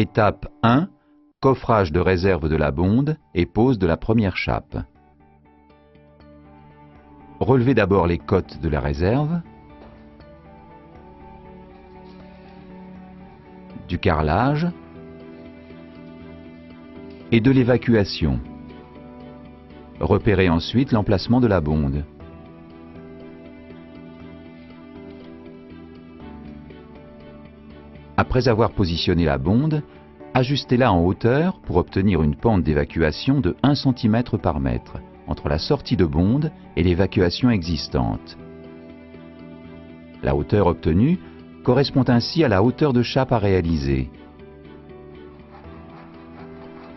Étape 1. Coffrage de réserve de la bonde et pose de la première chape. Relevez d'abord les cottes de la réserve, du carrelage et de l'évacuation. Repérez ensuite l'emplacement de la bonde. Après avoir positionné la bonde, ajustez-la en hauteur pour obtenir une pente d'évacuation de 1 cm par mètre entre la sortie de bonde et l'évacuation existante. La hauteur obtenue correspond ainsi à la hauteur de chape à réaliser.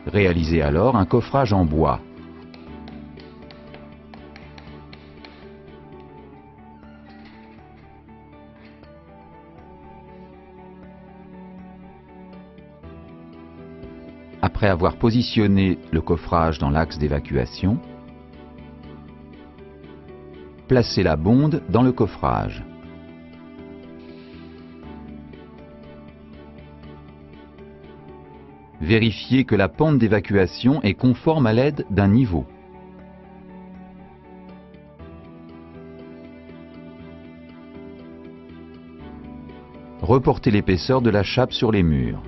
Réalisez alors un coffrage en bois. Après avoir positionné le coffrage dans l'axe d'évacuation, placez la bonde dans le coffrage. Vérifiez que la pente d'évacuation est conforme à l'aide d'un niveau. Reportez l'épaisseur de la chape sur les murs.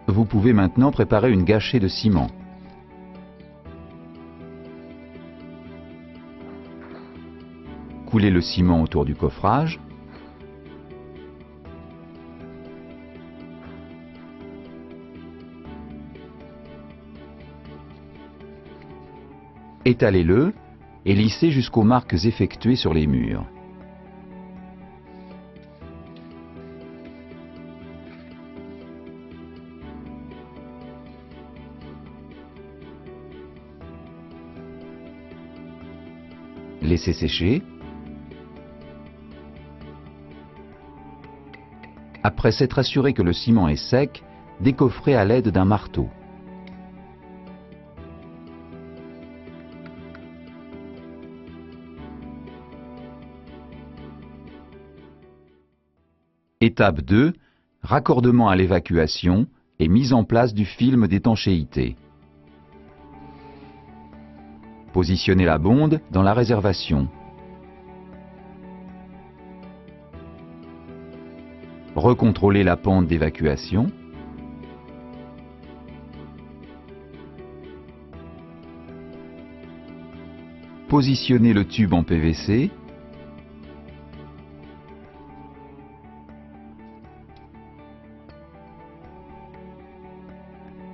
Vous pouvez maintenant préparer une gâchée de ciment. Coulez le ciment autour du coffrage. Étalez-le et lissez jusqu'aux marques effectuées sur les murs. Laissez sécher. Après s'être assuré que le ciment est sec, décoffrez à l'aide d'un marteau. Étape 2. Raccordement à l'évacuation et mise en place du film d'étanchéité. Positionnez la bonde dans la réservation. Recontrôlez la pente d'évacuation. Positionnez le tube en PVC.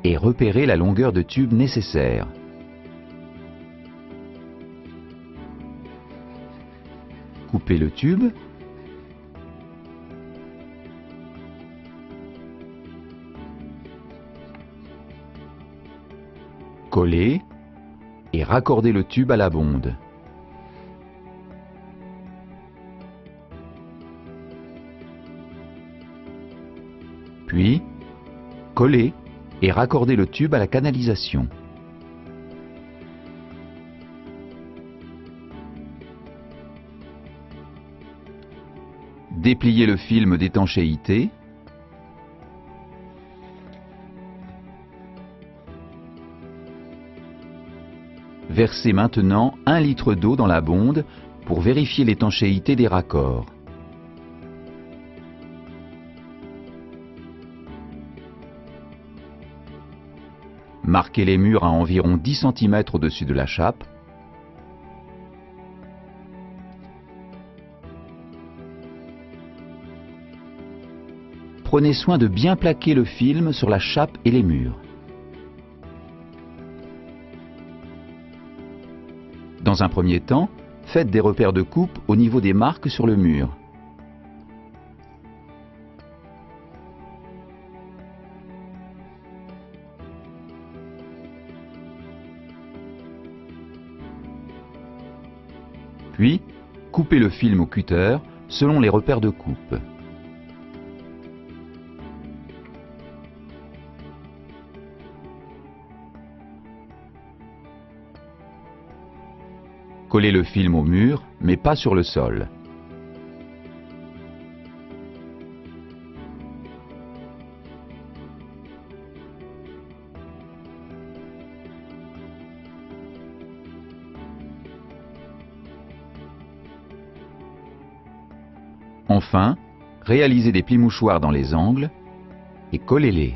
Et repérez la longueur de tube nécessaire. Coupez le tube. Collez et raccordez le tube à la bonde. Puis, collez et raccordez le tube à la canalisation. Dépliez le film d'étanchéité. Versez maintenant 1 litre d'eau dans la bonde pour vérifier l'étanchéité des raccords. Marquez les murs à environ 10 cm au-dessus de la chape. Prenez soin de bien plaquer le film sur la chape et les murs. Dans un premier temps, faites des repères de coupe au niveau des marques sur le mur. Puis, coupez le film au cutter selon les repères de coupe. Collez le film au mur, mais pas sur le sol. Enfin, réalisez des plis mouchoirs dans les angles et collez-les.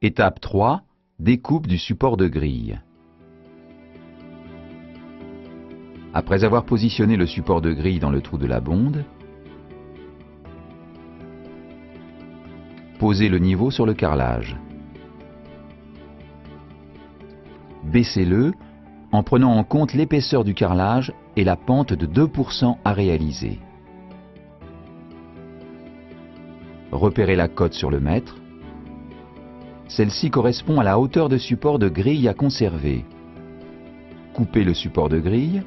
Étape 3. Découpe du support de grille. Après avoir positionné le support de grille dans le trou de la bonde, posez le niveau sur le carrelage. Baissez-le en prenant en compte l'épaisseur du carrelage et la pente de 2% à réaliser. Repérez la cote sur le mètre. Celle-ci correspond à la hauteur de support de grille à conserver. Coupez le support de grille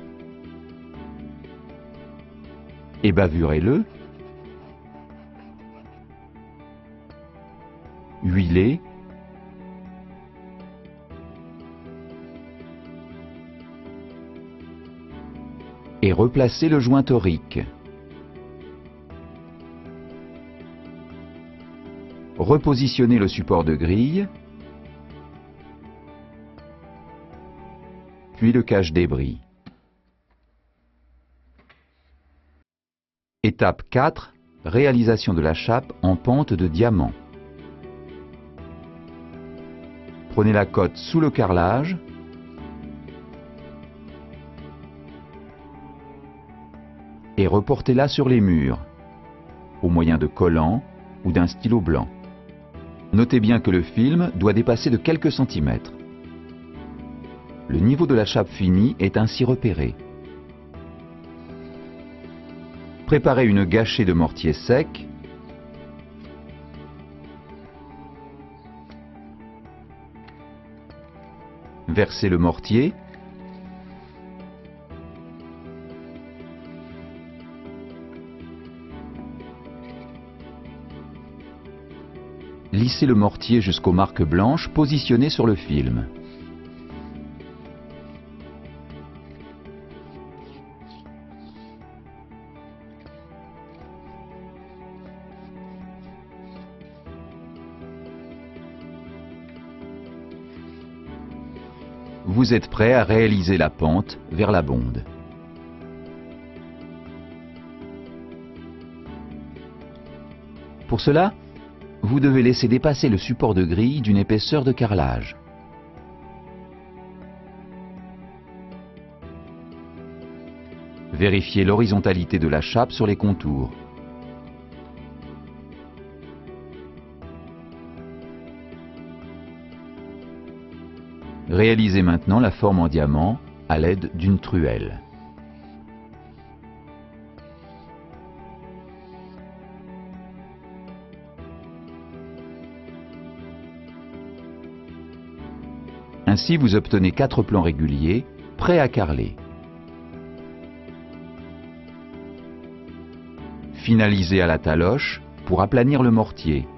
et bavurez-le. Huilez. Et replacez le joint torique. Repositionnez le support de grille, puis le cache-débris. Étape 4. Réalisation de la chape en pente de diamant. Prenez la cote sous le carrelage et reportez-la sur les murs, au moyen de collants ou d'un stylo blanc. Notez bien que le film doit dépasser de quelques centimètres. Le niveau de la chape finie est ainsi repéré. Préparez une gâchée de mortier sec. Versez le mortier. Lissez le mortier jusqu'aux marques blanches positionnées sur le film. Vous êtes prêt à réaliser la pente vers la bonde. Pour cela, vous devez laisser dépasser le support de grille d'une épaisseur de carrelage. Vérifiez l'horizontalité de la chape sur les contours. Réalisez maintenant la forme en diamant à l'aide d'une truelle. Ainsi, vous obtenez 4 plans réguliers, prêts à carreler. Finalisez à la taloche pour aplanir le mortier.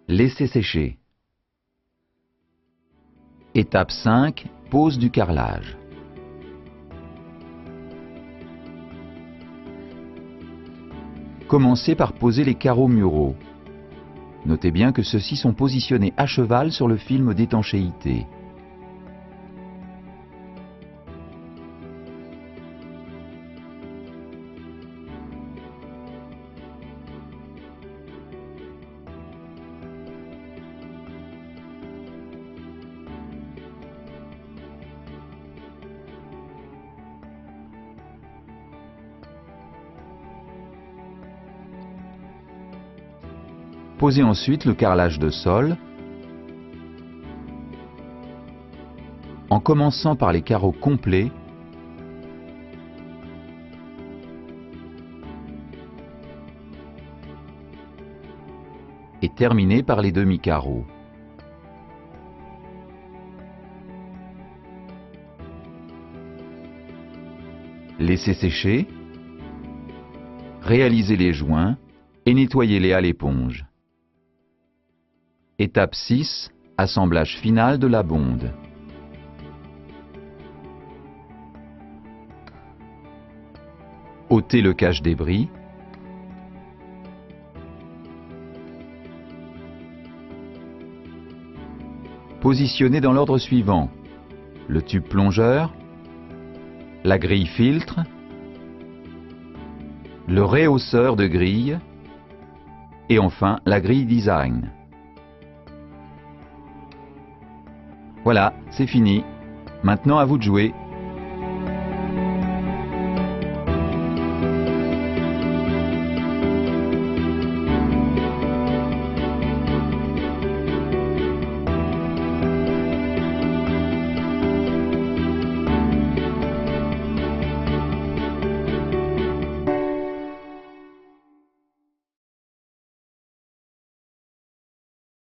Laissez sécher. Étape 5. Pose du carrelage. Commencez par poser les carreaux muraux. Notez bien que ceux-ci sont positionnés à cheval sur le film d'étanchéité. Posez ensuite le carrelage de sol en commençant par les carreaux complets et terminer par les demi-carreaux. Laissez sécher, réalisez les joints et nettoyez-les à l'éponge. Étape 6, assemblage final de la bonde. Ôtez le cache-débris. Positionnez dans l'ordre suivant: le tube plongeur, la grille filtre, le réhausseur de grille et enfin la grille design. Voilà, c'est fini. Maintenant à vous de jouer.